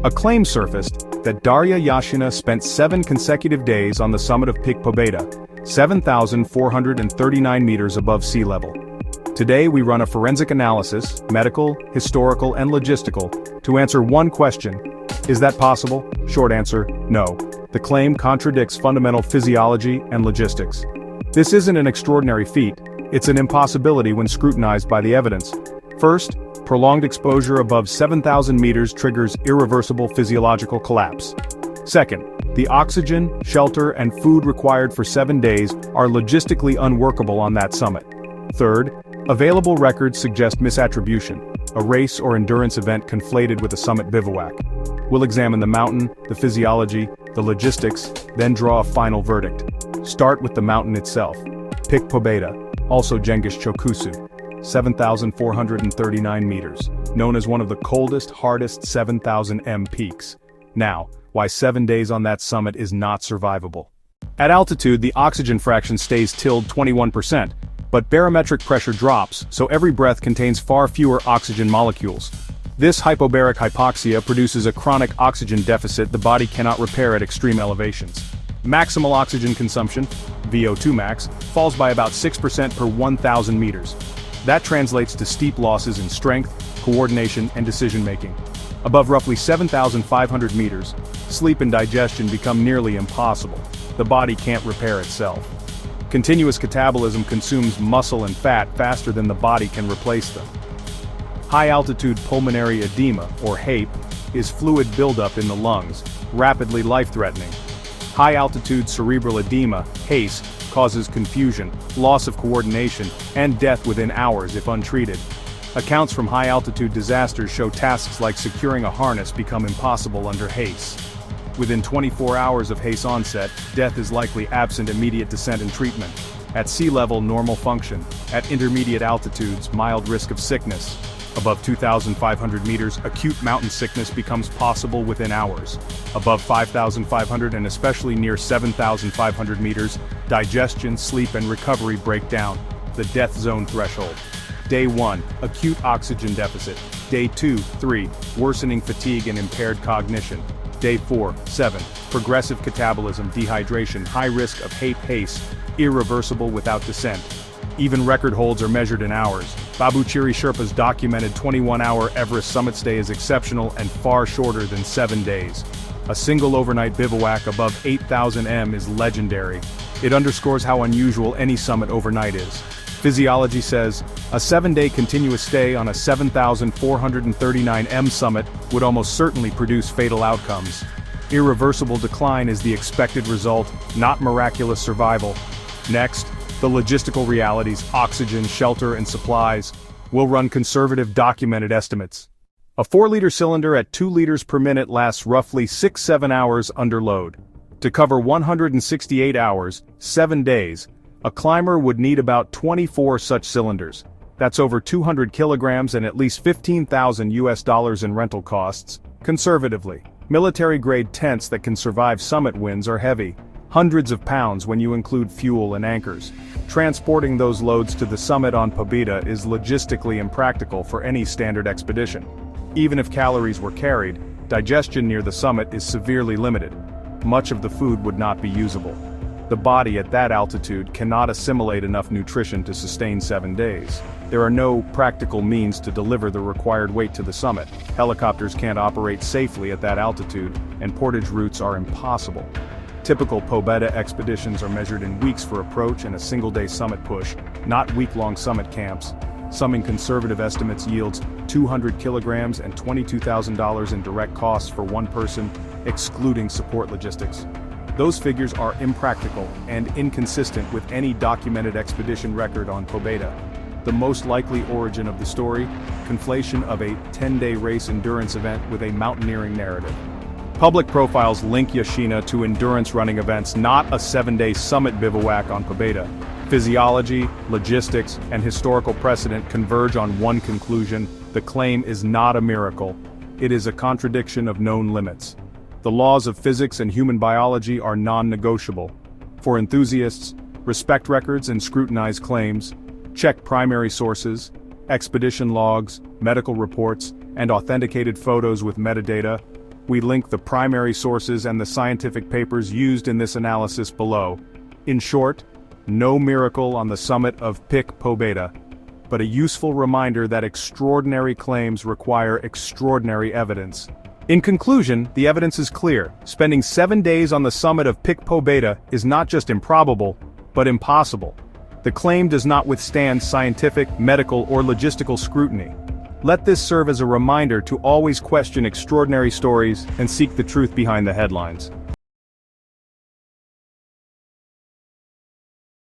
A claim surfaced that Darya Yashina spent 7 consecutive days on the summit of Pik Pobeda, 7,439 meters above sea level. Today we run a forensic analysis, medical, historical and logistical, to answer one question. Is that possible? Short answer, no. The claim contradicts fundamental physiology and logistics. This isn't an extraordinary feat, it's an impossibility when scrutinized by the evidence. First, prolonged exposure above 7,000 meters triggers irreversible physiological collapse. Second, the oxygen, shelter, and food required for 7 days are logistically unworkable on that summit. Third, available records suggest misattribution, a race or endurance event conflated with a summit bivouac. We'll examine the mountain, the physiology, the logistics, then draw a final verdict. Start with the mountain itself. Pik Pobeda, also Cengiz Çokusu, 7,439 meters, known as one of the coldest, hardest 7,000 m peaks. Now, why 7 days on that summit is not survivable. At altitude, the oxygen fraction stays tilled 21%, but barometric pressure drops, so every breath contains far fewer oxygen molecules. This hypobaric hypoxia produces a chronic oxygen deficit the body cannot repair at extreme elevations. Maximal oxygen consumption, VO2 max, falls by about 6% per 1,000 meters. That translates to steep losses in strength, coordination, and decision-making. Above roughly 7,500 meters, sleep and digestion become nearly impossible. The body can't repair itself. Continuous catabolism consumes muscle and fat faster than the body can replace them. High-altitude pulmonary edema, or HAPE, is fluid buildup in the lungs, rapidly life-threatening. High-altitude cerebral edema, HACE, causes confusion, loss of coordination, and death within hours if untreated. Accounts from high-altitude disasters show tasks like securing a harness become impossible under HACE. Within 24 hours of HACE onset, death is likely absent immediate descent and treatment. At sea level, normal function. At intermediate altitudes, mild risk of sickness. Above 2,500 meters, acute mountain sickness becomes possible within hours. Above 5,500 and especially near 7,500 meters, digestion, sleep and recovery break down, the death zone threshold. Day 1, acute oxygen deficit. Day 2, 3, worsening fatigue and impaired cognition. Day 4, 7, progressive catabolism, dehydration, high risk of HAPE-HACE, irreversible without descent. Even record holds are measured in hours. Babuchiri Sherpa's documented 21-hour Everest summit stay is exceptional and far shorter than 7 days. A single overnight bivouac above 8,000 m is legendary. It underscores how unusual any summit overnight is. Physiology says, a 7-day continuous stay on a 7,439 m summit would almost certainly produce fatal outcomes. Irreversible decline is the expected result, not miraculous survival. Next, the logistical realities, oxygen, shelter, and supplies. We'll run conservative documented estimates. A 4-liter cylinder at 2 liters per minute lasts roughly 6-7 hours under load. To cover 168 hours, 7 days, a climber would need about 24 such cylinders. That's over 200 kilograms and at least $15,000 in rental costs, conservatively. Military-grade tents that can survive summit winds are heavy, hundreds of pounds when you include fuel and anchors. Transporting those loads to the summit on Pobeda is logistically impractical for any standard expedition. Even if calories were carried, digestion near the summit is severely limited. Much of the food would not be usable. The body at that altitude cannot assimilate enough nutrition to sustain 7 days. There are no practical means to deliver the required weight to the summit. Helicopters can't operate safely at that altitude, and portage routes are impossible. Typical Pobeda expeditions are measured in weeks for approach and a single-day summit push, not week-long summit camps. Summing conservative estimates yields 200 kilograms and $22,000 in direct costs for one person, excluding support logistics. Those figures are impractical and inconsistent with any documented expedition record on Pobeda. The most likely origin of the story, conflation of a 10-day race endurance event with a mountaineering narrative. Public profiles link Yashina to endurance running events, not a 7-day summit bivouac on Pobeda. Physiology, logistics, and historical precedent converge on one conclusion: the claim is not a miracle. It is a contradiction of known limits. The laws of physics and human biology are non-negotiable. For enthusiasts, respect records and scrutinize claims, check primary sources, expedition logs, medical reports, and authenticated photos with metadata. We link the primary sources and the scientific papers used in this analysis below. In short, no miracle on the summit of Pik Pobeda, but a useful reminder that extraordinary claims require extraordinary evidence. In conclusion, the evidence is clear. Spending 7 days on the summit of Pik Pobeda is not just improbable, but impossible. The claim does not withstand scientific, medical, or logistical scrutiny. Let this serve as a reminder to always question extraordinary stories and seek the truth behind the headlines.